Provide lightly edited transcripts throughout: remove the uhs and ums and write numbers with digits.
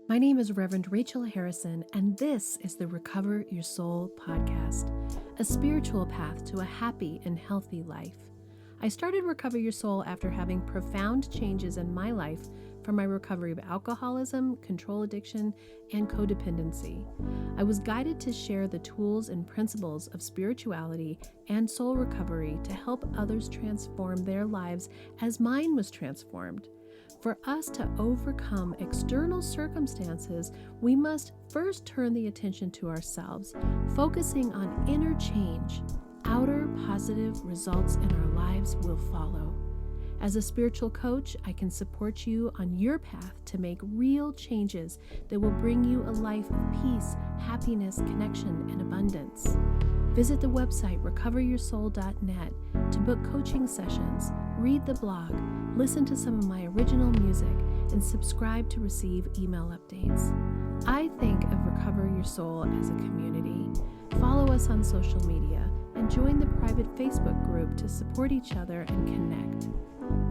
My name is Reverend Rachel Harrison, and this is the Recover Your Soul podcast, a spiritual path to a happy and healthy life. I started Recover Your Soul after having profound changes in my life from my recovery of alcoholism, control addiction, and codependency. I was guided to share the tools and principles of spirituality and soul recovery to help others transform their lives as mine was transformed. For us to overcome external circumstances, we must first turn the attention to ourselves, focusing on inner change. Outer positive results in our lives will follow. As a spiritual coach, I can support you on your path to make real changes that will bring you a life of peace, happiness, connection, and abundance. Visit the website recoveryoursoul.net to book coaching sessions, read the blog, listen to some of my original music, and subscribe to receive email updates. I think of Recover Your Soul as a community. Follow us on social media and join the private Facebook group to support each other and connect.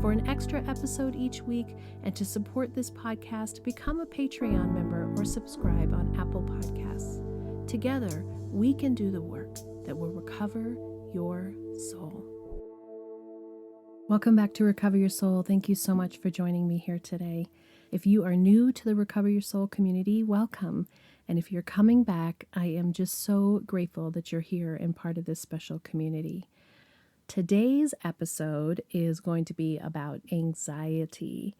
For an extra episode each week and to support this podcast, become a Patreon member or subscribe on Apple Podcasts. Together, we can do the work that will recover your soul. Welcome back to Recover Your Soul. Thank you so much for joining me here today. If you are new to the Recover Your Soul community, welcome. And if you're coming back, I am just so grateful that you're here and part of this special community. Today's episode is going to be about anxiety,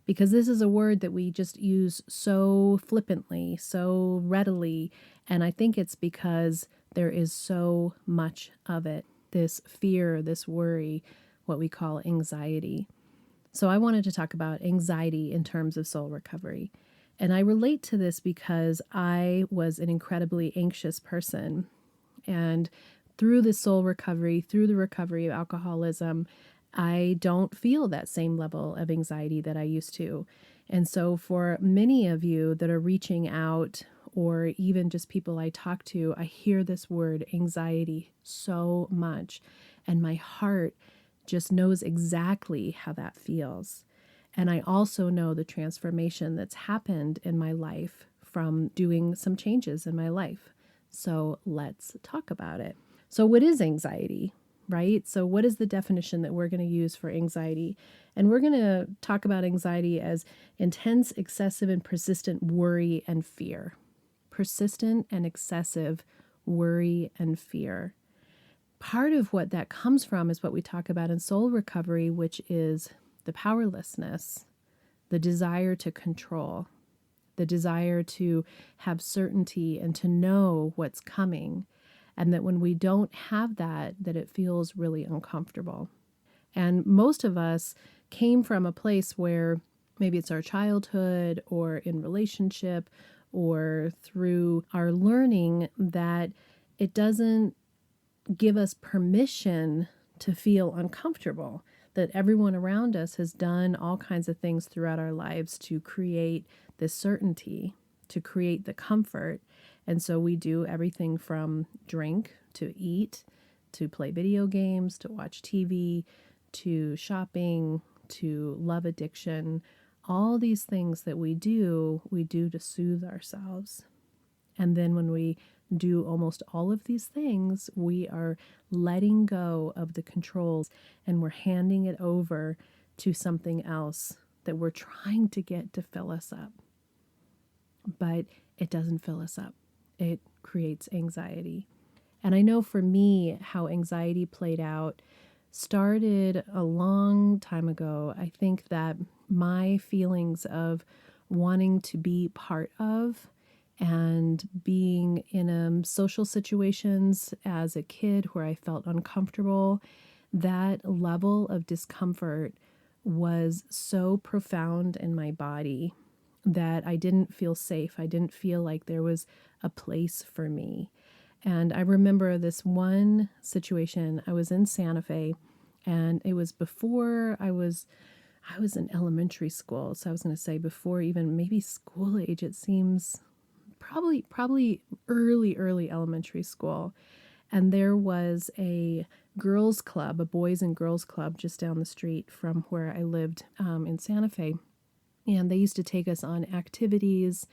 because this is a word that we just use so flippantly, so readily, and I think it's because there is so much of it, this fear, this worry, what we call anxiety. So I wanted to talk about anxiety in terms of soul recovery. And I relate to this because I was an incredibly anxious person. And through the soul recovery, through the recovery of alcoholism, I don't feel that same level of anxiety that I used to. And so for many of you that are reaching out, or even just people I talk to, I hear this word anxiety so much. And my heart just knows exactly how that feels. And I also know the transformation that's happened in my life from doing some changes in my life. So let's talk about it. So what is anxiety, right? So what is the definition that we're going to use for anxiety? And we're going to talk about anxiety as intense, excessive, and persistent worry and fear. Persistent and excessive worry and fear. Part of what that comes from is what we talk about in soul recovery, which is the powerlessness, the desire to control, the desire to have certainty and to know what's coming. And that when we don't have that it feels really uncomfortable. And most of us came from a place where maybe it's our childhood or in relationship or through our learning that it doesn't give us permission to feel uncomfortable, that everyone around us has done all kinds of things throughout our lives to create this certainty, to create the comfort. And so we do everything from drink, to eat, to play video games, to watch TV, to shopping, to love addiction. All these things that we do to soothe ourselves. And then when we do almost all of these things, we are letting go of the controls and we're handing it over to something else that we're trying to get to fill us up. But it doesn't fill us up. It creates anxiety. And I know for me, how anxiety played out started a long time ago. I think that my feelings of wanting to be part of and being in social situations as a kid where I felt uncomfortable, that level of discomfort was so profound in my body that I didn't feel safe. I didn't feel like there was a place for me. And I remember this one situation. I was in Santa Fe, and it was before I was in elementary school. So I was going to say before even maybe school age. It seems probably early elementary school. And there was a girls' club, a boys and girls club just down the street from where I lived in Santa Fe. And they used to take us on activities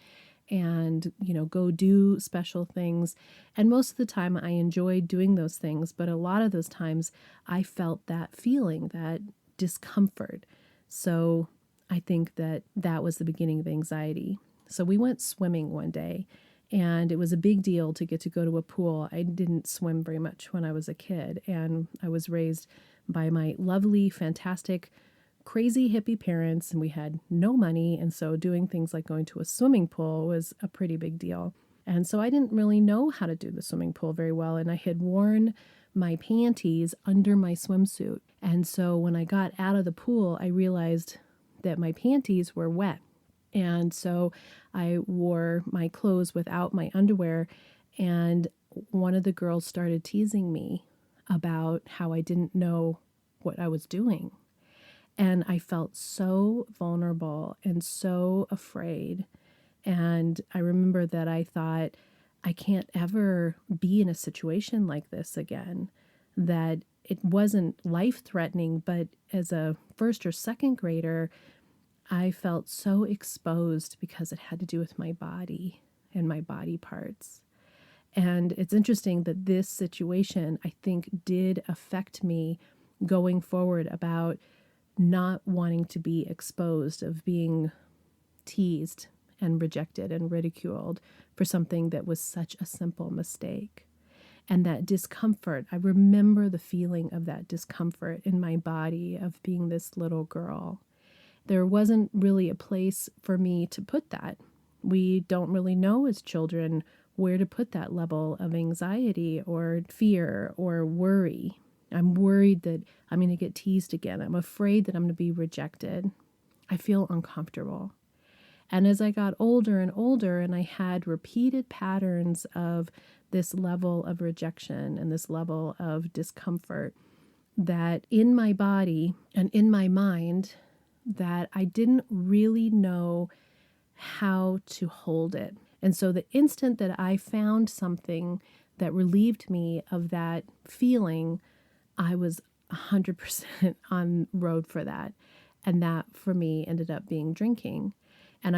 and, go do special things. And most of the time I enjoyed doing those things, but a lot of those times I felt that feeling, that discomfort. So I think that was the beginning of anxiety. So we went swimming one day, and it was a big deal to get to go to a pool. I didn't swim very much when I was a kid, and I was raised by my lovely, fantastic, crazy hippie parents, and we had no money. And so doing things like going to a swimming pool was a pretty big deal. And so I didn't really know how to do the swimming pool very well. And I had worn my panties under my swimsuit. And so when I got out of the pool, I realized that my panties were wet. And so I wore my clothes without my underwear. And one of the girls started teasing me about how I didn't know what I was doing. And I felt so vulnerable and so afraid. And I remember that I thought, I can't ever be in a situation like this again. That it wasn't life-threatening, but as a first or second grader, I felt so exposed because it had to do with my body and my body parts. And it's interesting that this situation, I think, did affect me going forward about not wanting to be exposed, of being teased and rejected and ridiculed for something that was such a simple mistake. And that discomfort, I remember the feeling of that discomfort in my body of being this little girl. There wasn't really a place for me to put that. We don't really know as children where to put that level of anxiety or fear or worry. I'm worried that I'm going to get teased again. I'm afraid that I'm going to be rejected. I feel uncomfortable. And as I got older and older, and I had repeated patterns of this level of rejection and this level of discomfort, that in my body and in my mind, that I didn't really know how to hold it. And so the instant that I found something that relieved me of that feeling, I was 100% on road for that. And that for me ended up being drinking. And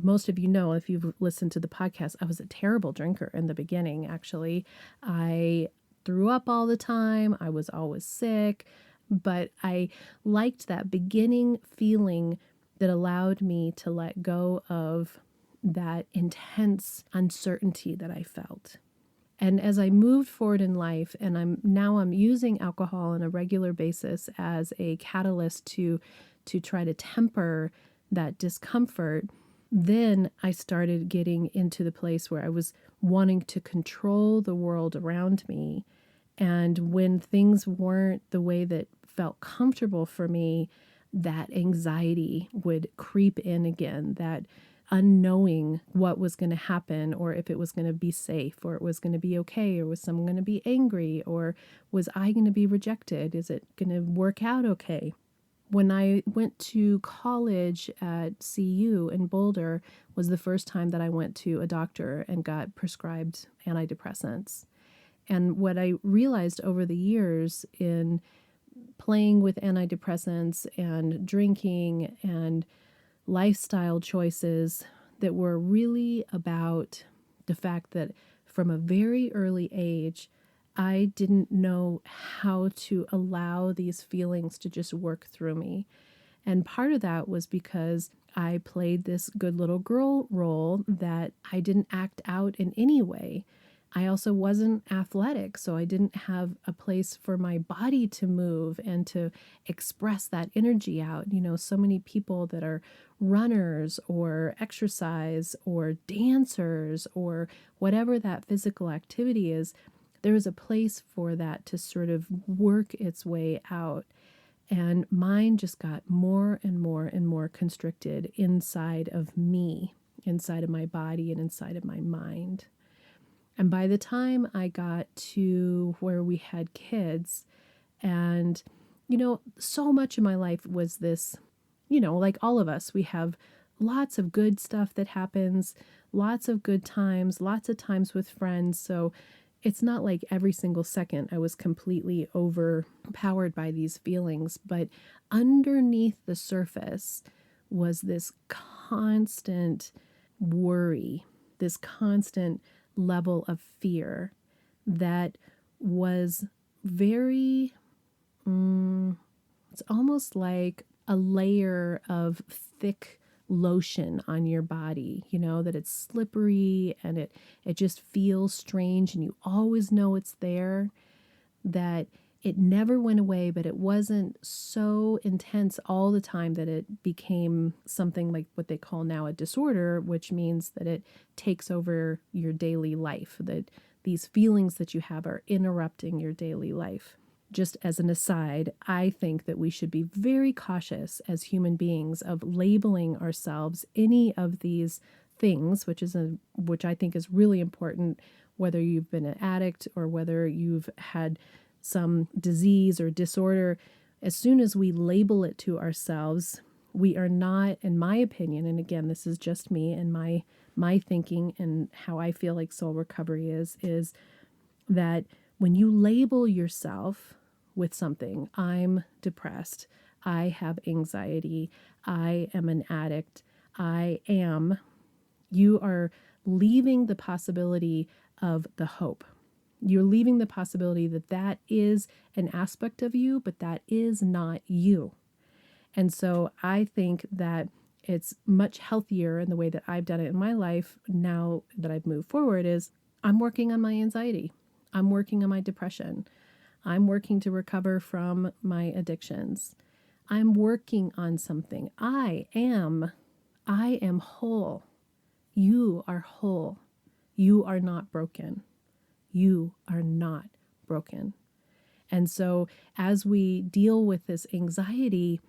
most of you know, if you've listened to the podcast, I was a terrible drinker in the beginning, actually. I threw up all the time. I was always sick. But I liked that beginning feeling that allowed me to let go of that intense uncertainty that I felt. And as I moved forward in life, and I'm using alcohol on a regular basis as a catalyst to try to temper that discomfort, then I started getting into the place where I was wanting to control the world around me. And when things weren't the way that felt comfortable for me, that anxiety would creep in again, that unknowing what was going to happen, or if it was going to be safe, or it was going to be okay, or was someone going to be angry, or was I going to be rejected? Is it going to work out okay? When I went to college at CU in Boulder was the first time that I went to a doctor and got prescribed antidepressants. And what I realized over the years in playing with antidepressants and drinking and lifestyle choices that were really about the fact that from a very early age, I didn't know how to allow these feelings to just work through me. And part of that was because I played this good little girl role that I didn't act out in any way. I also wasn't athletic, so I didn't have a place for my body to move and to express that energy out. So many people that are runners or exercise or dancers or whatever that physical activity is, there is a place for that to sort of work its way out. And mine just got more and more and more constricted inside of me, inside of my body and inside of my mind. And by the time I got to where we had kids, and, so much of my life was this, like all of us, we have lots of good stuff that happens, lots of good times, lots of times with friends. So it's not like every single second I was completely overpowered by these feelings, but underneath the surface was this constant worry, this constant level of fear that was very, it's almost like a layer of thick lotion on your body, that it's slippery and it just feels strange and you always know it's there, that it never went away, but it wasn't so intense all the time that it became something like what they call now a disorder, which means that it takes over your daily life, that these feelings that you have are interrupting your daily life. Just as an aside, I think that we should be very cautious as human beings of labeling ourselves any of these things, which I think is really important, whether you've been an addict or whether you've had some disease or disorder. As soon as we label it to ourselves, we are not, in my opinion, and again, this is just me and my thinking and how I feel like soul recovery is that when you label yourself with something, I'm depressed, I have anxiety, I am an addict, you are leaving the possibility of the hope. You're leaving the possibility that that is an aspect of you, but that is not you. And so I think that it's much healthier in the way that I've done it in my life now that I've moved forward is I'm working on my anxiety. I'm working on my depression. I'm working to recover from my addictions. I'm working on something. I am whole. You are whole. You are not broken. You are not broken. And so as we deal with this anxiety,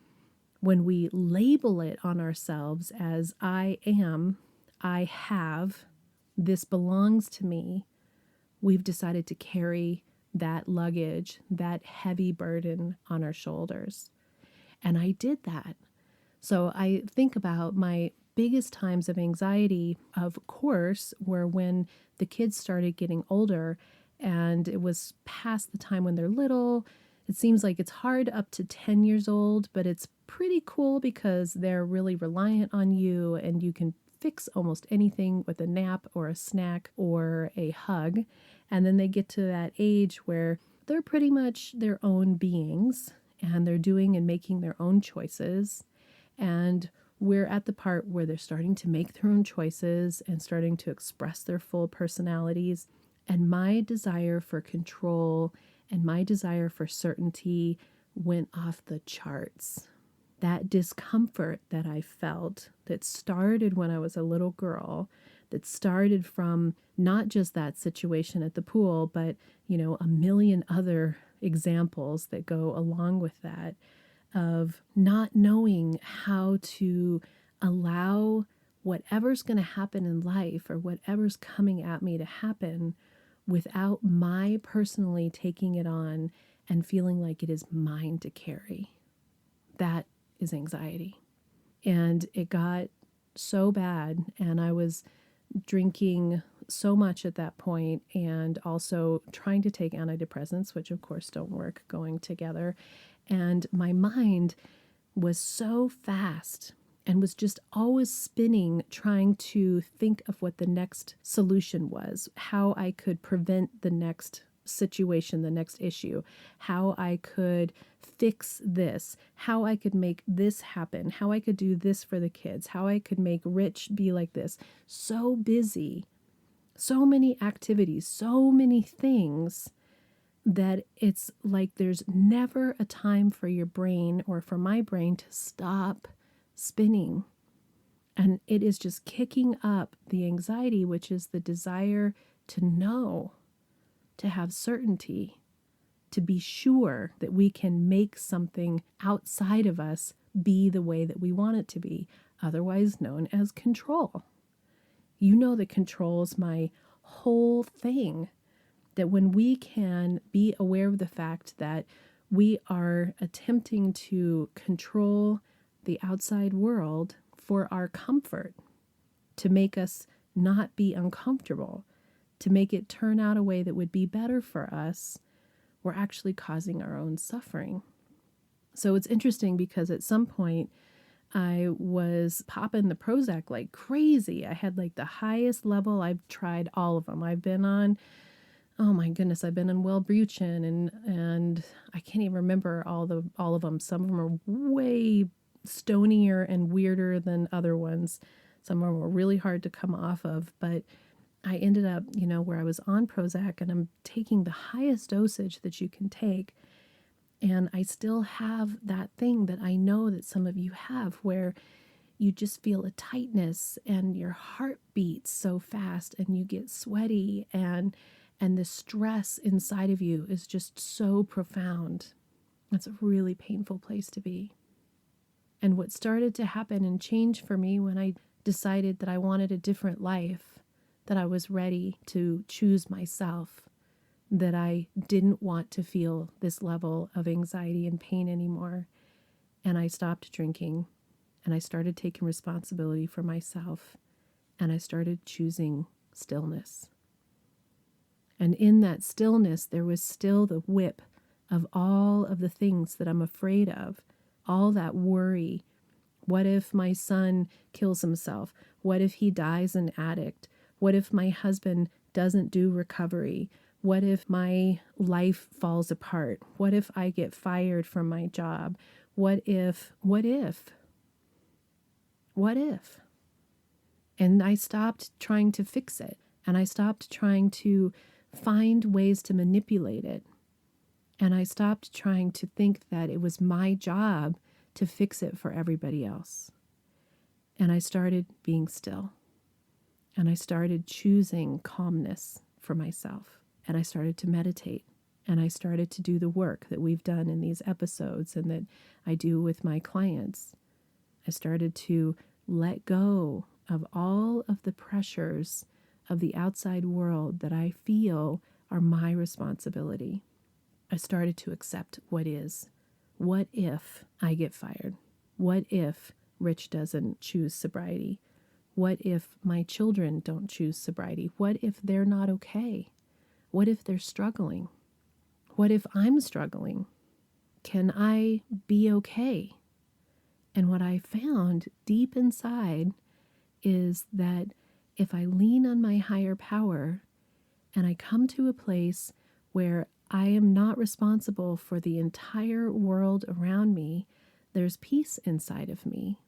when we label it on ourselves as I am, I have, this belongs to me, we've decided to carry that luggage, that heavy burden on our shoulders. And I did that. So I think about my biggest times of anxiety, of course, were when the kids started getting older and it was past the time when they're little. It seems like it's hard up to 10 years old, but it's pretty cool because they're really reliant on you and you can fix almost anything with a nap or a snack or a hug. And then they get to that age where they're pretty much their own beings and they're doing and making their own choices. And we're at the part where they're starting to make their own choices and starting to express their full personalities. And my desire for control and my desire for certainty went off the charts. That discomfort that I felt that started when I was a little girl, that started from not just that situation at the pool, but, a million other examples that go along with that, of not knowing how to allow whatever's going to happen in life or whatever's coming at me to happen without my personally taking it on and feeling like it is mine to carry. That is anxiety. And it got so bad, and I was drinking so much at that point and also trying to take antidepressants, which of course don't work going together. And my mind was so fast and was just always spinning, trying to think of what the next solution was, how I could prevent the next situation, the next issue, how I could fix this, how I could make this happen, how I could do this for the kids, how I could make Rich be like this. So busy, so many activities, so many things that it's like there's never a time for your brain or for my brain to stop spinning. And it is just kicking up the anxiety, which is the desire to know, to have certainty, to be sure that we can make something outside of us be the way that we want it to be, otherwise known as control. You know that control is my whole thing. That when we can be aware of the fact that we are attempting to control the outside world for our comfort, to make us not be uncomfortable, to make it turn out a way that would be better for us, we're actually causing our own suffering. So it's interesting because at some point I was popping the Prozac like crazy. I had like the highest level. I've tried all of them. I've been on, oh my goodness, I've been on Wellbutrin and I can't even remember all of them. Some of them are way stonier and weirder than other ones. Some of them were really hard to come off of, but I ended up, where I was on Prozac and I'm taking the highest dosage that you can take. And I still have that thing that I know that some of you have where you just feel a tightness and your heart beats so fast and you get sweaty and the stress inside of you is just so profound. It's a really painful place to be. And what started to happen and change for me when I decided that I wanted a different life, that I was ready to choose myself, that I didn't want to feel this level of anxiety and pain anymore. And I stopped drinking and I started taking responsibility for myself and I started choosing stillness. And in that stillness, there was still the whip of all of the things that I'm afraid of, all that worry. What if my son kills himself? What if he dies an addict? What if my husband doesn't do recovery? What if my life falls apart? What if I get fired from my job? What if? And I stopped trying to fix it. And I stopped trying to find ways to manipulate it. And I stopped trying to think that it was my job to fix it for everybody else. And I started being still. And I started choosing calmness for myself. And I started to meditate. And I started to do the work that we've done in these episodes and that I do with my clients. I started to let go of all of the pressures of the outside world that I feel are my responsibility. I started to accept what is. What if I get fired? What if Rich doesn't choose sobriety? What if my children don't choose sobriety? What if they're not okay? What if they're struggling? What if I'm struggling? Can I be okay? And what I found deep inside is that if I lean on my higher power and I come to a place where I am not responsible for the entire world around me, there's peace inside of me.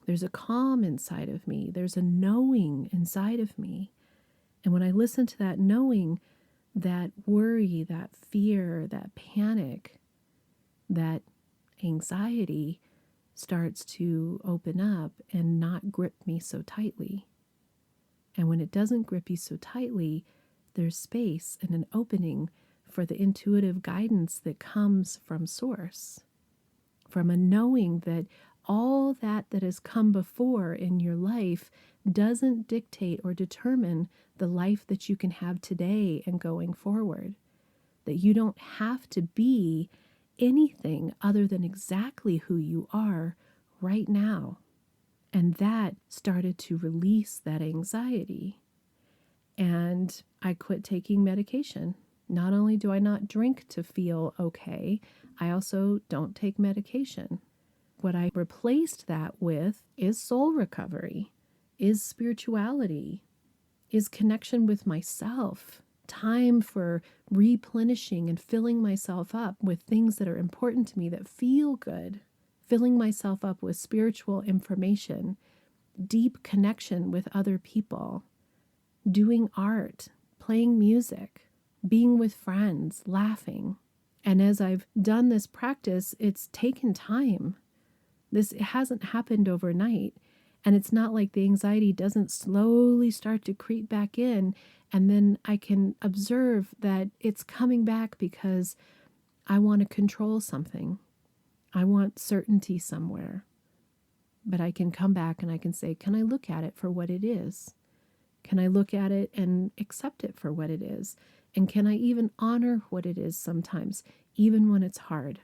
There's a calm inside of me. There's a knowing inside of me. And when I listen to that knowing, that worry, that fear, that panic, that anxiety starts to open up and not grip me so tightly. And when it doesn't grip you so tightly, there's space and an opening for the intuitive guidance that comes from Source, from a knowing that all that has come before in your life doesn't dictate or determine the life that you can have today and going forward. That you don't have to be anything other than exactly who you are right now. And that started to release that anxiety. And I quit taking medication. Not only do I not drink to feel okay, I also don't take medication. What I replaced that with is soul recovery, is spirituality, is connection with myself, time for replenishing and filling myself up with things that are important to me that feel good, filling myself up with spiritual information, deep connection with other people, doing art, playing music, being with friends, laughing. And as I've done this practice, it's taken time. This hasn't happened overnight. And it's not like the anxiety doesn't slowly start to creep back in. And then I can observe that it's coming back because I want to control something. I want certainty somewhere. But I can come back and I can say, can I look at it for what it is? Can I look at it and accept it for what it is? And can I even honor what it is sometimes, even when it's hard?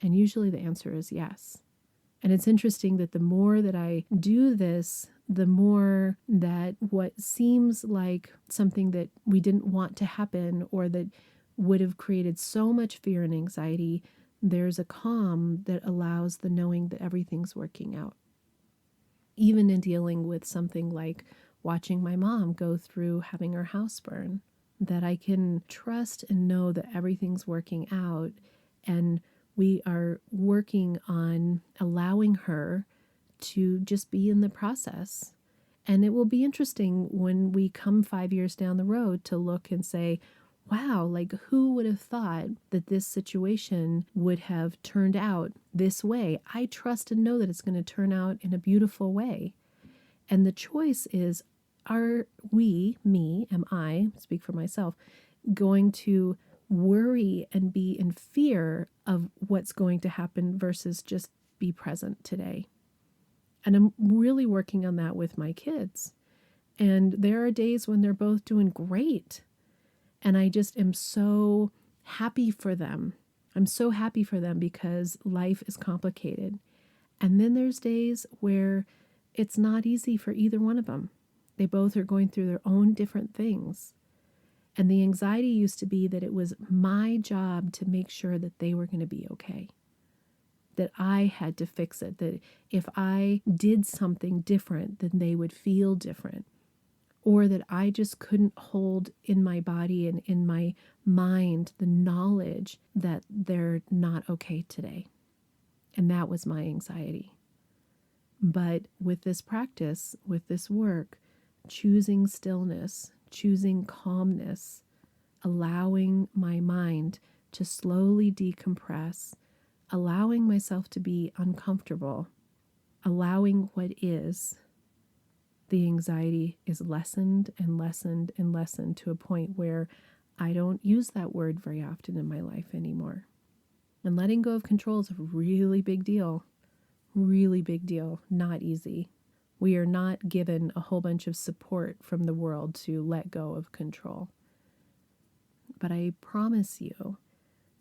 And usually the answer is yes. And it's interesting that the more that I do this, the more that what seems like something that we didn't want to happen or that would have created so much fear and anxiety, There's a calm that allows the knowing that everything's working out. Even in dealing with something like watching my mom go through having her house burn, that I can trust and know that everything's working out, and we are working on allowing her to just be in the process. And it will be interesting when we come 5 years down the road to look and say, wow, like who would have thought that this situation would have turned out this way? I trust and know that it's going to turn out in a beautiful way. And the choice is, are we, me, am I, speak for myself, going to worry and be in fear of what's going to happen versus just be present today? And I'm really working on that with my kids. And there are days when they're both doing great. And I just am so happy for them. I'm so happy for them because life is complicated. And then there's days where it's not easy for either one of them. They both are going through their own different things. And the anxiety used to be that it was my job to make sure that they were going to be okay. That I had to fix it. That if I did something different, then they would feel different. Or that I just couldn't hold in my body and in my mind the knowledge that they're not okay today. And that was my anxiety. But with this practice, with this work, choosing stillness, choosing calmness, allowing my mind to slowly decompress, allowing myself to be uncomfortable, allowing what is, the anxiety is lessened and lessened and lessened to a point where I don't use that word very often in my life anymore. And letting go of control is a really big deal. Really big deal. Not easy. We are not given a whole bunch of support from the world to let go of control. But I promise you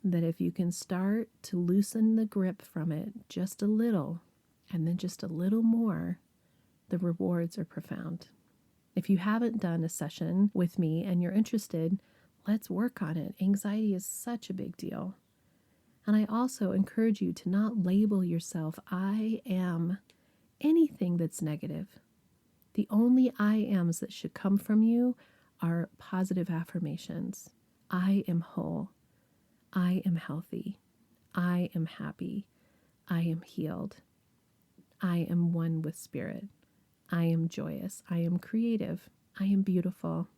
that if you can start to loosen the grip from it just a little, and then just a little more, the rewards are profound. If you haven't done a session with me and you're interested, let's work on it. Anxiety is such a big deal. And I also encourage you to not label yourself, I am, anything that's negative. The only I ams that should come from you are positive affirmations. I am whole. I am healthy. I am happy. I am healed. I am one with spirit. I am joyous. I am creative. I am beautiful.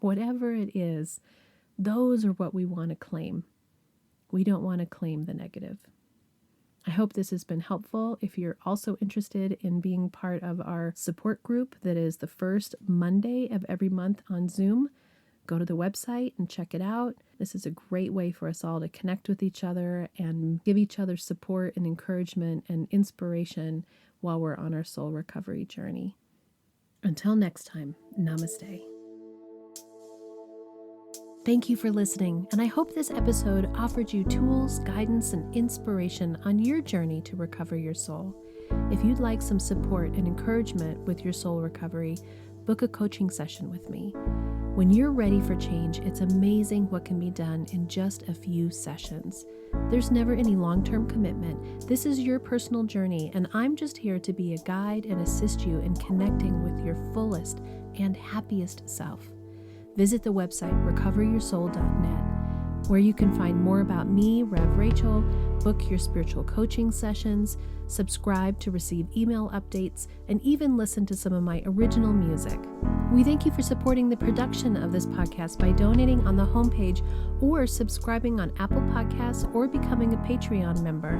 Whatever it is, those are what we want to claim. We don't want to claim the negative. I hope this has been helpful. If you're also interested in being part of our support group that is the first Monday of every month on Zoom, go to the website and check it out. This is a great way for us all to connect with each other and give each other support and encouragement and inspiration while we're on our soul recovery journey. Until next time, namaste. Thank you for listening, and I hope this episode offered you tools, guidance, and inspiration on your journey to recover your soul. If you'd like some support and encouragement with your soul recovery, book a coaching session with me. When you're ready for change, it's amazing what can be done in just a few sessions. There's never any long-term commitment. This is your personal journey, and I'm just here to be a guide and assist you in connecting with your fullest and happiest self. Visit the website recoveryoursoul.net, where you can find more about me, Rev Rachel, book your spiritual coaching sessions, subscribe to receive email updates, and even listen to some of my original music. We thank you for supporting the production of this podcast by donating on the homepage or subscribing on Apple Podcasts or becoming a Patreon member.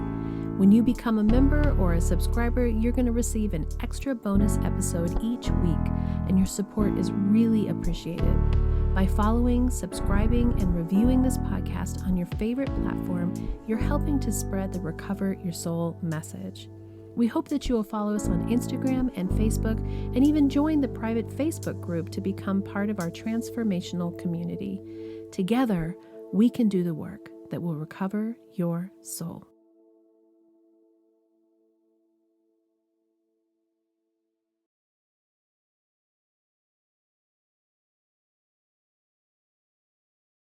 When you become a member or a subscriber, you're going to receive an extra bonus episode each week, and your support is really appreciated. By following, subscribing, and reviewing this podcast on your favorite platform, you're helping to spread the Recover Your Soul message. We hope that you will follow us on Instagram and Facebook, and even join the private Facebook group to become part of our transformational community. Together, we can do the work that will recover your soul.